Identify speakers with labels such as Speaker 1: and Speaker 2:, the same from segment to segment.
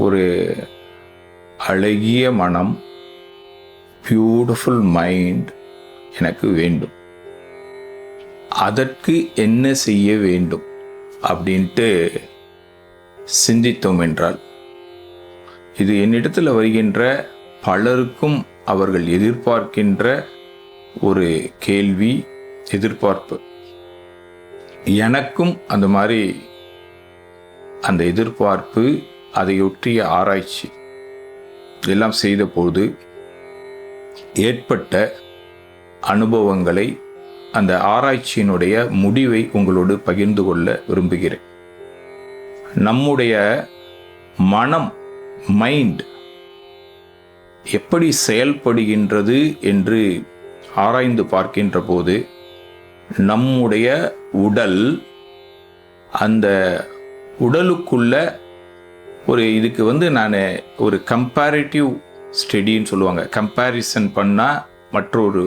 Speaker 1: ஒரு அழகிய மனம், பியூட்டிஃபுல் மைண்ட் எனக்கு வேண்டும். அதற்கு என்ன செய்ய வேண்டும் அப்படின்ட்டு சிந்தித்தோம் என்றால், இது என்னிடத்தில் வருகின்ற பலருக்கும் அவர்கள் எதிர்பார்க்கின்ற ஒரு கேள்வி, எதிர்பார்ப்பு. எனக்கும் அந்த மாதிரி அந்த எதிர்பார்ப்பு, அதையொற்றிய ஆராய்ச்சி எல்லாம் செய்தபோது ஏற்பட்ட அனுபவங்களை, அந்த ஆராய்ச்சியினுடைய முடிவை உங்களோடு பகிர்ந்து கொள்ள விரும்புகிறேன். நம்முடைய மனம், மைண்ட் எப்படி செயல்படுகின்றது என்று ஆராய்ந்து பார்க்கின்ற போது, நம்முடைய உடல், அந்த உடலுக்குள்ள இதுக்கு நான் ஒரு கம்பேரிட்டிவ் ஸ்டடின்னு சொல்லுவாங்க. கம்பேரிசன் பண்ணால், மற்றொரு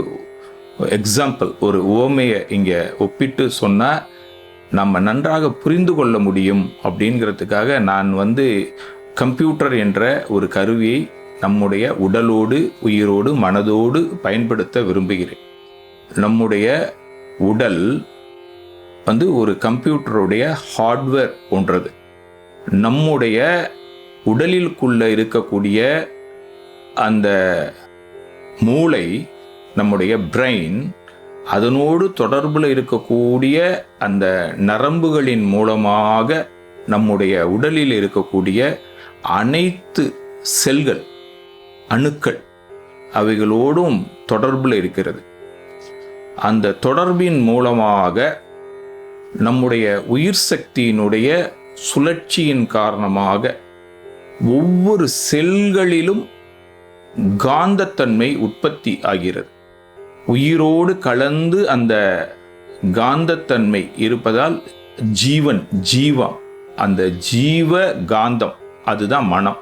Speaker 1: எக்ஸாம்பிள், ஒரு உவமையை இங்கே ஒப்பிட்டு சொன்னால் நம்ம நன்றாக புரிந்து கொள்ள முடியும் அப்படிங்கிறதுக்காக நான் கம்ப்யூட்டர் என்ற ஒரு கருவியை நம்முடைய உடலோடு, உயிரோடு, மனதோடு பயன்படுத்த விரும்புகிறேன். நம்முடைய உடல் ஒரு கம்ப்யூட்டருடைய ஹார்ட்வேர் போன்றது. நம்முடைய உடலிற்குள்ள இருக்கக்கூடிய அந்த மூளை, நம்முடைய பிரெயின், அதனோடு தொடர்பில் இருக்கக்கூடிய அந்த நரம்புகளின் மூலமாக நம்முடைய உடலில் இருக்கக்கூடிய அனைத்து செல்கள், அணுக்கள், அவைகளோடும் தொடர்பில் இருக்கிறது. அந்த தொடர்பின் மூலமாக நம்முடைய உயிர் சக்தியினுடைய சுழற்சியின் காரணமாக ஒவ்வொரு செல்களிலும் காந்தத்தன்மை உற்பத்தி ஆகிறது. உயிரோடு கலந்து அந்த காந்தத்தன்மை இருப்பதால் ஜீவம், அந்த ஜீவ காந்தம், அதுதான் மனம்.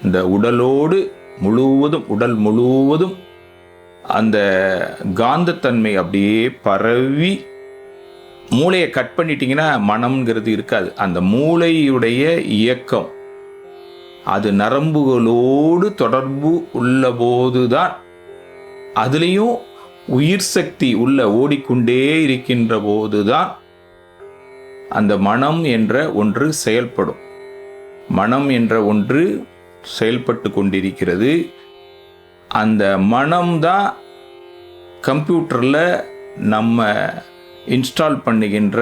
Speaker 1: இந்த உடலோடு முழுவதும், உடல் முழுவதும் அந்த காந்தத்தன்மை அப்படியே பரவி, மூளையை கட் பண்ணிட்டீங்கன்னா மனம்ங்கிறது இருக்காது. அந்த மூளையுடைய இயக்கம், அது நரம்புகளோடு தொடர்பு உள்ள போதுதான், அதுலேயும் உயிர் சக்தி உள்ள ஓடிக்கொண்டே இருக்கின்ற போதுதான் அந்த மனம் என்ற ஒன்று செயல்படும். மனம் என்ற ஒன்று செயல்பட்டு கொண்டிருக்கிறது. அந்த மனம்தான் கம்ப்யூட்டரில் நம்ம இன்ஸ்டால் பண்ணுகின்ற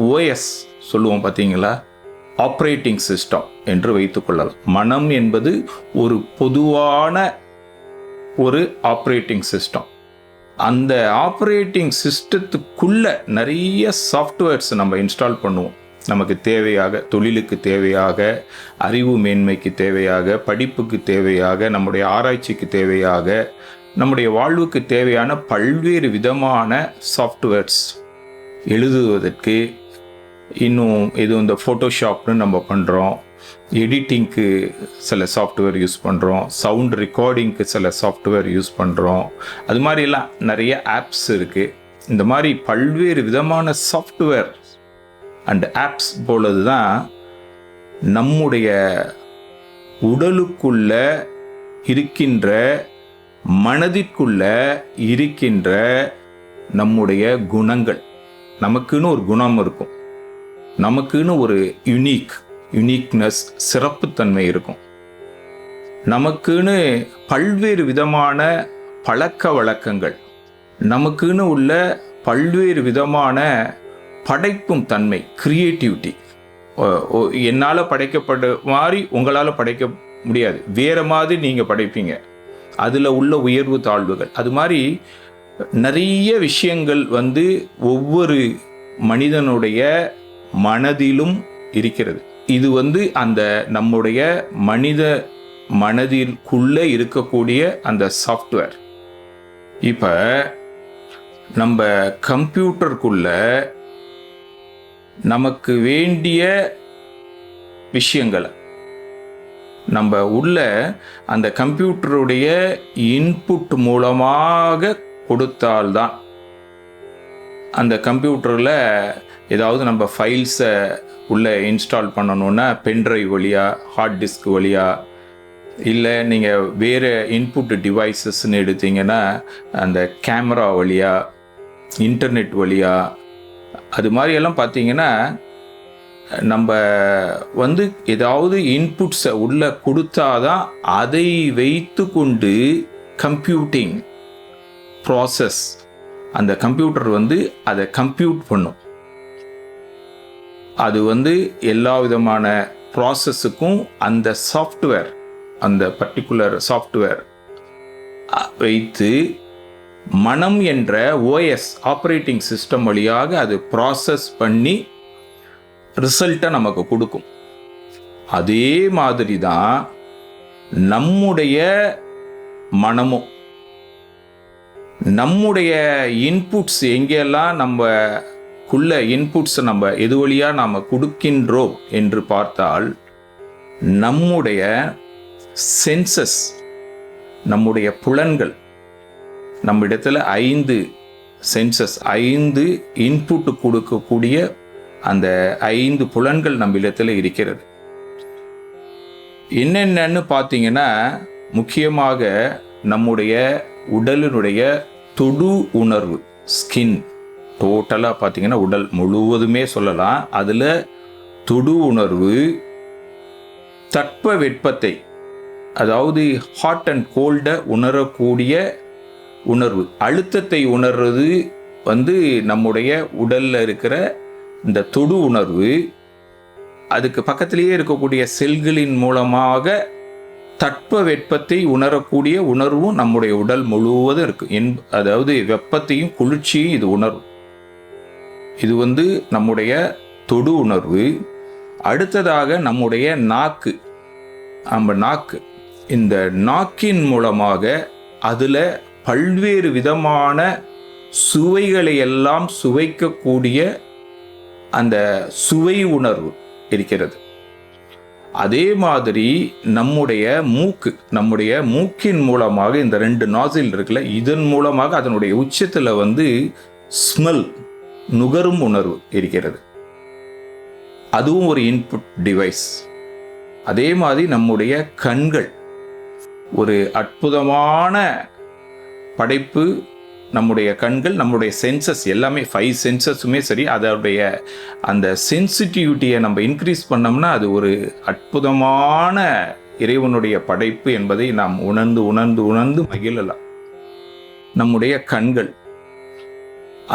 Speaker 1: ஓஎஸ் சொல்லுவோம் பார்த்தீங்களா, ஆப்ரேட்டிங் சிஸ்டம் என்று வைத்துக்கொள்ளலாம். மனம் என்பது ஒரு பொதுவான ஒரு ஆப்ரேட்டிங் சிஸ்டம். அந்த ஆப்ரேட்டிங் சிஸ்டத்துக்குள்ள நிறைய சாஃப்ட்வேர்ஸ் நம்ம இன்ஸ்டால் பண்ணுவோம். நமக்கு தேவையாக, தொழிலுக்கு தேவையாக, அறிவு மேன்மைக்கு தேவையாக, படிப்புக்கு தேவையாக, நம்முடைய ஆராய்ச்சிக்கு தேவையாக, நம்முடைய வாழ்வுக்கு தேவையான பல்வேறு விதமான சாஃப்ட்வேர்ஸ் எழுதுவதற்கு. இன்னும் இந்த ஃபோட்டோஷாப்னு நம்ம பண்ணுறோம், எடிட்டிங்க்கு சில சாஃப்ட்வேர் யூஸ் பண்ணுறோம், சவுண்ட் ரெக்கார்டிங்க்கு சில சாஃப்ட்வேர் யூஸ் பண்ணுறோம். அது மாதிரிலாம் நிறைய ஆப்ஸ் இருக்குது. இந்த மாதிரி பல்வேறு விதமான சாஃப்ட்வேர் அண்ட் ஆப்ஸ் போலது தான் நம்முடைய உடலுக்குள்ள இருக்கின்ற, மனதிற்குள்ள இருக்கின்ற நம்முடைய குணங்கள். நமக்குன்னு ஒரு குணம் இருக்கும், நமக்குன்னு ஒரு யுனிக்னஸ், சிறப்புத்தன்மை இருக்கும். நமக்குன்னு பல்வேறு விதமான பழக்க வழக்கங்கள், நமக்குன்னு உள்ள பல்வேறு விதமான படைக்கும் தன்மை, கிரியேட்டிவிட்டி. என்னால் படைக்கப்பட்ட மாதிரி உங்களால் படைக்க முடியாது, வேறு மாதிரி நீங்கள் படைப்பீங்க. அதில் உள்ள உயர்வு தாழ்வுகள், அது மாதிரி நிறைய விஷயங்கள் ஒவ்வொரு மனிதனுடைய மனதிலும் இருக்கிறது. இது அந்த நம்முடைய மனித மனதிற்குள்ளே இருக்கக்கூடிய அந்த சாஃப்ட்வேர். இப்போ நம்ம கம்ப்யூட்டருக்குள்ள நமக்கு வேண்டிய விஷயங்களை நம்ம உள்ள அந்த கம்ப்யூட்டருடைய இன்புட் மூலமாக கொடுத்தால்தான் அந்த கம்ப்யூட்டரில் ஏதாவது நம்ம ஃபைல்ஸை உள்ளே இன்ஸ்டால் பண்ணணுன்னா பென்ட்ரைவ் வழியாக, ஹார்ட் டிஸ்க் வழியாக, இல்லை நீங்கள் வேறு இன்புட் டிவைசஸ்ன்னு எடுத்தீங்கன்னா அந்த கேமரா வழியாக, இன்டர்நெட் வழியாக, அது மாதிரியெல்லாம் பார்த்தீங்கன்னா நம்ம ஏதாவது இன்புட்ஸை உள்ளே கொடுத்தாதான் அதை வைத்து கொண்டு கம்ப்யூட்டிங் ப்ராசஸ், அந்த கம்ப்யூட்டர் அதை கம்ப்யூட் பண்ணும். அது எல்லா விதமான ப்ராசஸுக்கும் அந்த சாஃப்ட்வேர், அந்த பர்டிகுலர் சாஃப்ட்வேர் வைத்து மனம் என்ற ஓஎஸ் ஆப்ரேட்டிங் சிஸ்டம் வழியாக அது ப்ராசஸ் பண்ணி ரிசல்ட்டை நமக்கு கொடுக்கும். அதே மாதிரி தான் நம்முடைய மனமும், நம்முடைய இன்புட்ஸ் எங்கெல்லாம் நம்மக்குள்ள இன்புட்ஸ் நம்ம எது வழியாக நாம் கொடுக்கின்றோம் என்று பார்த்தால், நம்முடைய சென்சஸ், நம்முடைய புலன்கள், நம்மிடத்தில் 5 சென்சஸ், 5 இன்புட் கொடுக்கக்கூடிய அந்த 5 புலன்கள் நம்மிடத்தில் இருக்கிறது. என்னென்னு பார்த்தீங்கன்னா, முக்கியமாக நம்முடைய உடலினுடைய தொடு உணர்வு, ஸ்கின், டோட்டலாக பார்த்தீங்கன்னா உடல் முழுவதுமே சொல்லலாம். அதில் தொடு உணர்வு, தட்ப வெப்பத்தை, அதாவது ஹாட் அண்ட் கோல்டை உணரக்கூடிய உணர்வு, அழுத்தத்தை உணர்றது நம்முடைய உடலில் இருக்கிற இந்த தொடு உணர்வு. அதுக்கு பக்கத்திலேயே இருக்கக்கூடிய செல்களின் மூலமாக தட்ப வெப்பத்தை உணரக்கூடிய உணர்வும் நம்முடைய உடல் முழுவதும் இருக்கு. அதாவது வெப்பத்தையும் குளிர்ச்சியும் இது உணர்வு. இது நம்முடைய தொடு உணர்வு. அடுத்ததாக நம்முடைய நாக்கு, இந்த நாக்கின் மூலமாக அதில் பல்வேறு விதமான சுவைகளை எல்லாம் சுவைக்கக்கூடிய அந்த சுவை உணர்வு இருக்கிறது. அதே மாதிரி நம்முடைய மூக்கின் மூலமாக, இந்த 2 நாசில் இருக்குல்ல, இதன் மூலமாக அதனுடைய உச்சத்தில் ஸ்மெல், நுகரும் உணர்வு இருக்கிறது. அதுவும் ஒரு இன்புட் டிவைஸ். அதே மாதிரி நம்முடைய கண்கள் ஒரு அற்புதமான படைப்பு. நம்முடைய கண்கள், நம்முடைய சென்சஸ் எல்லாமே 5 சென்சஸுமே சரி, அதோடைய அந்த சென்சிட்டிவிட்டியை நம்ம இன்க்ரீஸ் பண்ணோம்னா அது ஒரு அற்புதமான இறைவனுடைய படைப்பு என்பதை நாம் உணர்ந்து மகிழலாம். நம்முடைய கண்கள்,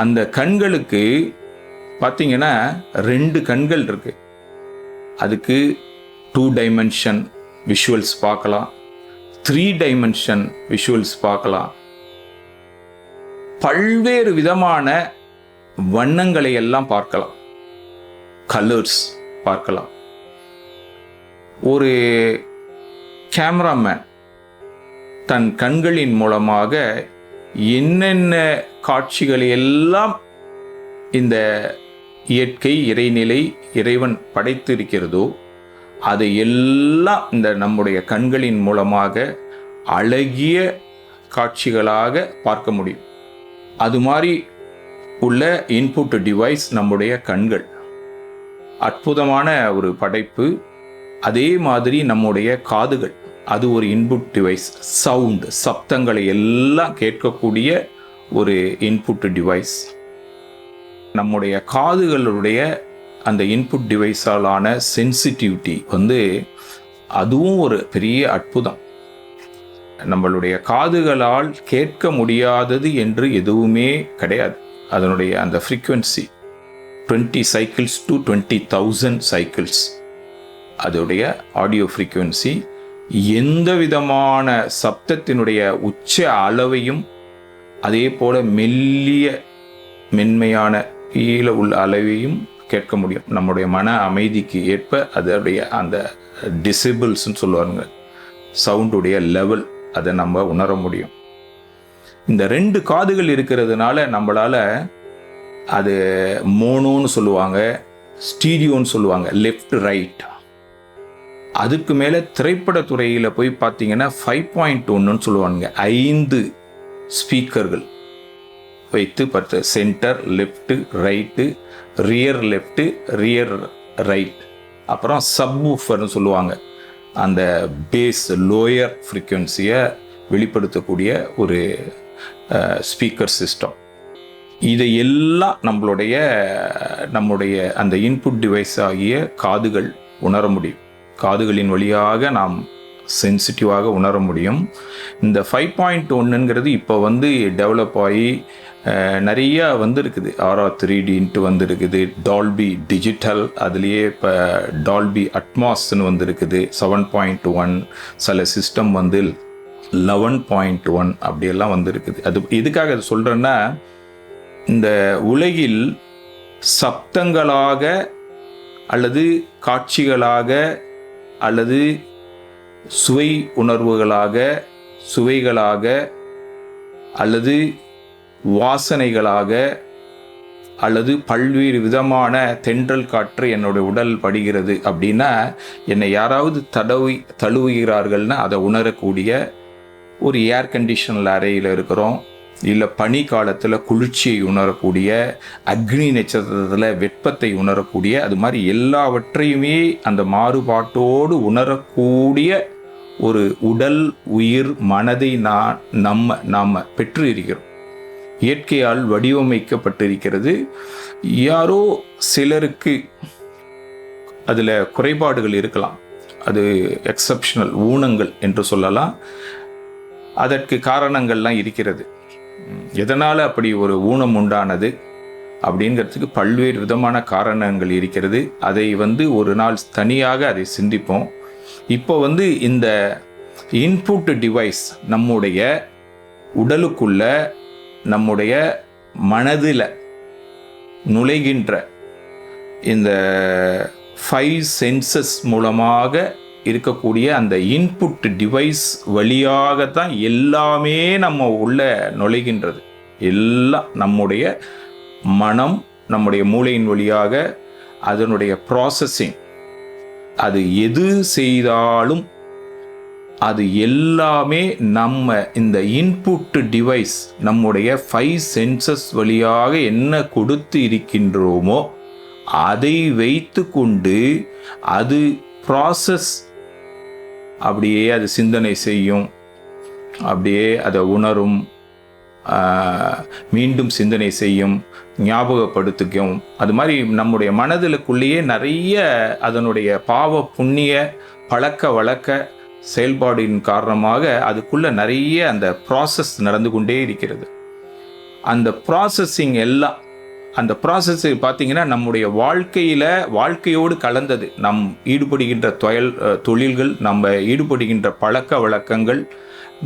Speaker 1: அந்த கண்களுக்கு பார்த்தீங்கன்னா 2 கண்கள் இருக்கு. அதுக்கு 2 டைமென்ஷன் விஷுவல்ஸ் பார்க்கலாம், 3 டைமென்ஷன் விஷுவல்ஸ் பார்க்கலாம். பல்வேறு விதமான வண்ணங்களை எல்லாம் பார்க்கலாம், கலர்ஸ் பார்க்கலாம். ஒரு கேமராமேன் தன் கண்களின் மூலமாக என்னென்ன காட்சிகளை எல்லாம் இந்த இயற்கை, இறைநிலை, இறைவன் படைத்திருக்கிறதோ அதை எல்லாம் இந்த நம்முடைய கண்களின் மூலமாக அழகிய காட்சிகளாக பார்க்க முடியும். அது மாதிரி உள்ள இன்புட் டிவைஸ் நம்முடைய கண்கள், அற்புதமான ஒரு படைப்பு. அதே மாதிரி நம்முடைய காதுகள், அது ஒரு இன்புட் டிவைஸ். சவுண்ட், சப்தங்களை எல்லாம் கேட்கக்கூடிய ஒரு இன்புட் டிவைஸ். நம்முடைய காதுகளுடைய அந்த இன்புட் டிவைஸாலான சென்சிட்டிவிட்டி அதுவும் ஒரு பெரிய அற்புதம். நம்மளுடைய காதுகளால் கேட்க முடியாதது என்று எதுவுமே கிடையாது. அதனுடைய அந்த ஃப்ரீக்வன்சி 20 cycles to 20,000 cycles அதோடைய ஆடியோ ஃப்ரீக்வன்சி. எந்த விதமான சப்தத்தினுடைய உச்ச அளவையும் அதே போல மென்மையான கீழே உள்ள அளவையும் கேட்க முடியும். நம்முடைய மன அமைதிக்கு ஏற்ப அதோடைய அந்த டிசிபிள்ஸ்ன்னு சொல்லுவாங்க, சவுண்டுடைய லெவல், அதை நம்ம உணர முடியும். இந்த 2 காதுகள் இருக்கிறதுனால நம்மளால் அது மோனோன்னு சொல்லுவாங்க, ஸ்டீரியோன்னு சொல்லுவாங்க, லெஃப்ட் ரைட். அதுக்கு மேலே திரைப்படத்துறையில் போய் பார்த்தீங்கன்னா 5.1ன்னு சொல்லுவாங்க, 5 ஸ்பீக்கர்கள் வைத்து பார்த்து centre, left, right, rear left, rear right, அப்புறம் சப்வூஃபர்னு சொல்லுவாங்க, அந்த பேஸ் லோயர் ஃப்ரீக்வன்சியை வெளிப்படுத்தக்கூடிய ஒரு ஸ்பீக்கர் சிஸ்டம். இதை எல்லாம் நம்முடைய அந்த இன்புட் டிவைஸ் ஆகிய காதுகள் உணர முடியும். காதுகளின் வழியாக நாம் சென்சிட்டிவாக உணர முடியும். இந்த 5.1ங்கிறது இப்போ டெவலப் ஆகி நிறைய வந்திருக்குது. RR3Dன்ட்டு வந்திருக்குது, டால்பி டிஜிட்டல், அதுலேயே இப்போ டால்பி அட்மாஸ்ன்னு வந்திருக்குது, 7.1, சில சிஸ்டம் 11.1 அப்படியெல்லாம் வந்திருக்குது. அது எதுக்காக அது சொல்கிறேன்னா, இந்த உலகில் சப்தங்களாக அல்லது காட்சிகளாக அல்லது சுவை உணர்வுகளாக, சுவைகளாக அல்லது வாசனைகளாக அல்லது பல்வேறு விதமான தென்றல் காற்று என்னுடைய உடல் படுகிறது அப்படின்னா, என்னை யாராவது தழுவுகிறார்கள்னா அதை உணரக்கூடிய ஒரு ஏர் கண்டிஷனல் அறையில் இருக்கிறோம், இல்லை பனி காலத்தில் குளிர்ச்சியை உணரக்கூடிய, அக்னி நட்சத்திரத்தில் வெப்பத்தை உணரக்கூடிய, அது மாதிரி எல்லாவற்றையுமே அந்த மாறுபாட்டோடு உணரக்கூடிய ஒரு உடல், உயிர், மனதை நாம் பெற்று இருக்கிறோம். இயற்கையால் வடிவமைக்கப்பட்டிருக்கிறது. யாரோ சிலருக்கு அதில் குறைபாடுகள் இருக்கலாம், அது எக்ஸப்ஷனல் ஊனங்கள் என்று சொல்லலாம். அதற்கு காரணங்கள்லாம் இருக்கிறது. எதனால் அப்படி ஒரு ஊனம் உண்டானது அப்படிங்கிறதுக்கு பல்வேறு விதமான காரணங்கள் இருக்கிறது. அதை ஒரு நாள் தனியாக அதை சிந்திப்போம். இப்போ இந்த இன்புட் டிவைஸ் நம்முடைய உடலுக்குள்ள, நம்முடைய மனதில் நுழைகின்ற இந்த 5 சென்சஸ் மூலமாக இருக்கக்கூடிய அந்த இன்புட் டிவைஸ் வழியாகத்தான் எல்லாமே நம்ம உள்ள நுழைகின்றது. எல்லாம் நம்முடைய மனம், நம்முடைய மூளையின் வழியாக அதனுடைய ப்ராசஸிங், அது எது செய்தாலும் அது எல்லாமே நம்ம இந்த இன்புட் டிவைஸ், நம்முடைய 5 சென்சஸ் வழியாக என்ன கொடுத்து இருக்கின்றோமோ அதை வைத்து கொண்டு அது ப்ராசஸ், அப்படியே அது சிந்தனை செய்யும், அப்படியே அதை உணரும், மீண்டும் சிந்தனை செய்யும், ஞாபகப்படுத்திக்கும். அது மாதிரி நம்முடைய மனதிலுக்குள்ளேயே நிறைய அதனுடைய பாவ புண்ணிய பழக்க வழக்க செயல்பாடின் காரணமாக அதுக்குள்ள நிறைய அந்த ப்ராசஸ் நடந்து கொண்டே இருக்கிறது. அந்த ப்ராசஸிங் எல்லாம், அந்த ப்ராசஸ் பார்த்தீங்கன்னா நம்முடைய வாழ்க்கையோடு கலந்தது. நம் ஈடுபடுகின்ற தொழில்கள், நம்ம ஈடுபடுகின்ற பழக்க வழக்கங்கள்,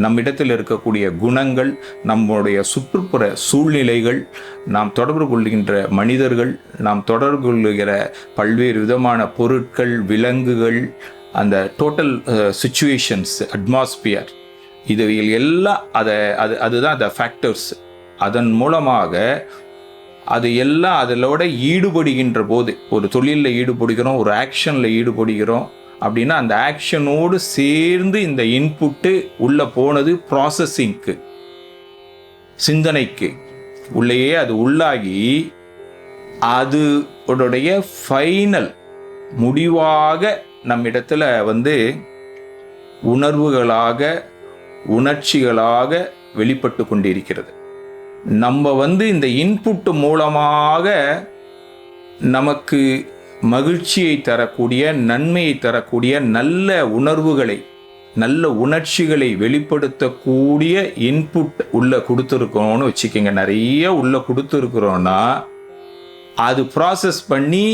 Speaker 1: நம்மிடத்தில் இருக்கக்கூடிய குணங்கள், நம்முடைய சுற்றுப்புற சூழ்நிலைகள், நாம் தொடர்பு கொள்கின்ற மனிதர்கள், நாம் தொடர்பு கொள்கிற பல்வேறு விதமான பொருட்கள், விலங்குகள், அந்த டோட்டல் சிச்சுவேஷன்ஸ், அட்மாஸ்பியர், இது எல்லாம் அதுதான் அந்த ஃபேக்டர்ஸ். அதன் மூலமாக அது எல்லாம் அதோட ஈடுபடுகின்ற போது, ஒரு தொழிலில் ஈடுபடுகிறோம், ஒரு ஆக்ஷனில் ஈடுபடுகிறோம் அப்படின்னா அந்த ஆக்ஷனோடு சேர்ந்து இந்த இன்புட்டு உள்ளே போனது ப்ராசஸிங்க்கு, சிந்தனைக்கு உள்ளேயே அது உள்ளாகி அது உடைய ஃபைனல் முடிவாக நம்மிடத்தில் உணர்வுகளாக, உணர்ச்சிகளாக வெளிப்பட்டு கொண்டிருக்கிறது. நம்ம இந்த இன்புட் மூலமாக நமக்கு மகிழ்ச்சியை தரக்கூடிய, நன்மையை தரக்கூடிய, நல்ல உணர்வுகளை, நல்ல உணர்ச்சிகளை வெளிப்படுத்தக்கூடிய இன்புட் உள்ள கொடுத்துருக்கோன்னு வச்சுக்கோங்க. நிறைய உள்ள கொடுத்துருக்குறோன்னா அது ப்ராசஸ் பண்ணி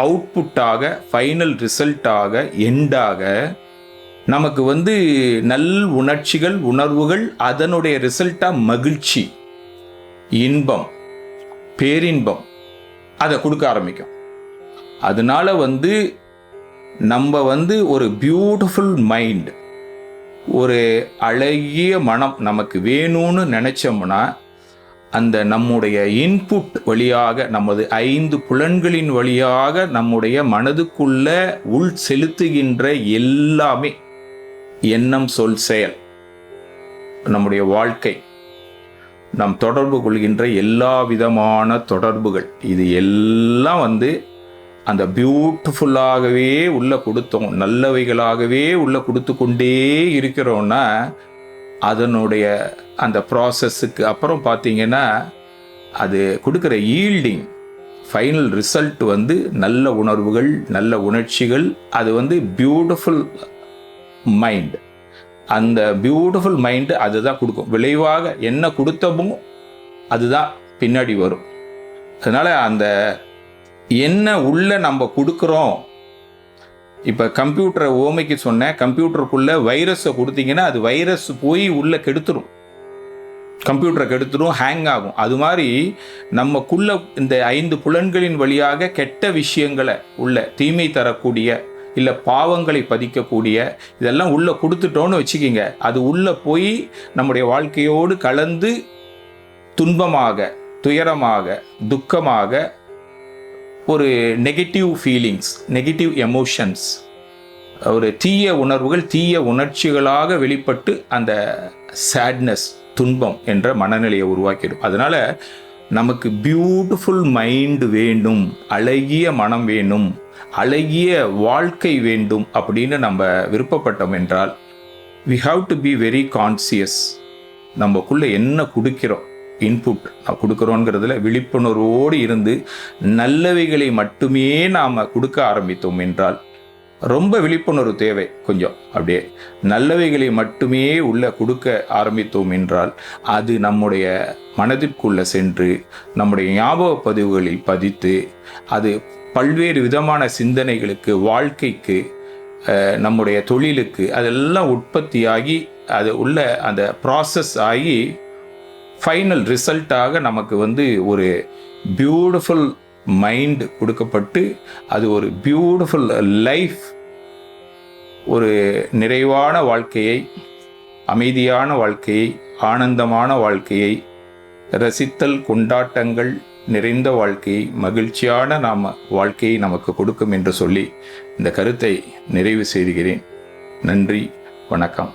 Speaker 1: அவுட்புட்டாக, ஃபைனல் ரிசல்ட்டாக, எண்டாக நமக்கு நல் உணர்ச்சிகள், உணர்வுகள், அதனுடைய ரிசல்ட்டாக மகிழ்ச்சி, இன்பம், பேரின்பம் அதை கொடுக்க ஆரம்பிக்கும். அதனால நம்ம ஒரு பியூட்டிஃபுல் மைண்ட், ஒரு அழகிய மனம் நமக்கு வேணும்னு நினைச்சோம்னா அந்த நம்முடைய இன்புட் வழியாக, நமது 5 புலன்களின் வழியாக நம்முடைய மனதுக்குள்ள உள் செலுத்துகின்ற எல்லாமே எண்ணம், சொல், செயல், நம்முடைய வாழ்க்கை, நாம் தொடர்பு கொள்கின்ற எல்லா விதமான தொடர்புகள் இது எல்லாம் அந்த பியூட்டிஃபுல்லாகவே உள்ள கொடுத்தோம், நல்லவைகளாகவே உள்ள கொடுத்து கொண்டே இருக்கிறோன்னா அதனுடைய அந்த ப்ராசஸுக்கு அப்புறம் பார்த்தீங்கன்னா அது கொடுக்குற ஈல்டிங் ஃபைனல் ரிசல்ட் நல்ல உணர்வுகள், நல்ல உணர்ச்சிகள். அது பியூட்டிஃபுல் மைண்ட். அந்த பியூட்டிஃபுல் மைண்டு அதுதான் கொடுக்கும். விளைவாக என்ன கொடுத்தமோ அதுதான் பின்னாடி வரும். அதனால் அந்த என்ன உள்ள நம்ம கொடுக்குறோம். இப்போ கம்ப்யூட்டரை ஓமைக்கு சொன்னேன், கம்ப்யூட்டருக்குள்ளே வைரஸை கொடுத்தீங்கன்னா அது வைரஸ் போய் உள்ளே கெடுத்துரும், கம்ப்யூட்டரை கெடுத்துரும், ஹேங் ஆகும். அது மாதிரி நமக்குள்ள இந்த 5 புலன்களின் வழியாக கெட்ட விஷயங்களை உள்ள தீமை தரக்கூடிய இல்லை பாவங்களை பதிக்கக்கூடிய இதெல்லாம் உள்ளே கொடுத்துட்டோன்னு வச்சுக்கிங்க, அது உள்ளே போய் நம்முடைய வாழ்க்கையோடு கலந்து துன்பமாக, துயரமாக, துக்கமாக, ஒரு நெகட்டிவ் ஃபீலிங்ஸ், நெகட்டிவ் எமோஷன்ஸ், ஒரு தீய உணர்வுகள், தீய உணர்ச்சிகளாக வெளிப்பட்டு அந்த சேட்னஸ், துன்பம் என்ற மனநிலையை உருவாக்கிடும். அதனால் நமக்கு பியூட்டிஃபுல் மைண்ட் வேண்டும், அழகிய மனம் வேணும், அழகிய வாழ்க்கை வேண்டும் அப்படின்னு நம்ம விருப்பப்பட்டோம் என்றால் we have to be very conscious. நமக்குள்ளே என்ன கொடுக்கிறோம், இன்புட் கொடுக்குறோங்கிறதுல விழிப்புணர்வோடு இருந்து நல்லவைகளை மட்டுமே நாம் கொடுக்க ஆரம்பித்தோம் என்றால், ரொம்ப விழிப்புணர்வு தேவை, கொஞ்சம் அப்படியே நல்லவைகளை மட்டுமே உள்ள கொடுக்க ஆரம்பித்தோம் என்றால் அது நம்முடைய மனதிற்குள்ளே சென்று நம்முடைய ஞாபக பதிவுகளில் பதித்து அது பல்வேறு விதமான சிந்தனைகளுக்கு, வாழ்க்கைக்கு, நம்முடைய தொழிலுக்கு அதெல்லாம் உற்பத்தியாகி அது உள்ள அந்த ப்ராசஸ் ஆகி ஃபைனல் ரிசல்ட்டாக நமக்கு ஒரு பியூட்டிஃபுல் மைண்ட் கொடுக்கப்பட்டு அது ஒரு பியூட்டிஃபுல் லைஃப், ஒரு நிறைவான வாழ்க்கையை, அமைதியான வாழ்க்கையை, ஆனந்தமான வாழ்க்கையை, ரசித்தல் கொண்டாட்டங்கள் நிறைந்த வாழ்க்கையை, மகிழ்ச்சியான வாழ்க்கையை நமக்கு கொடுக்கும் என்று சொல்லி இந்த கருத்தை நிறைவு செய்கிறேன். நன்றி, வணக்கம்.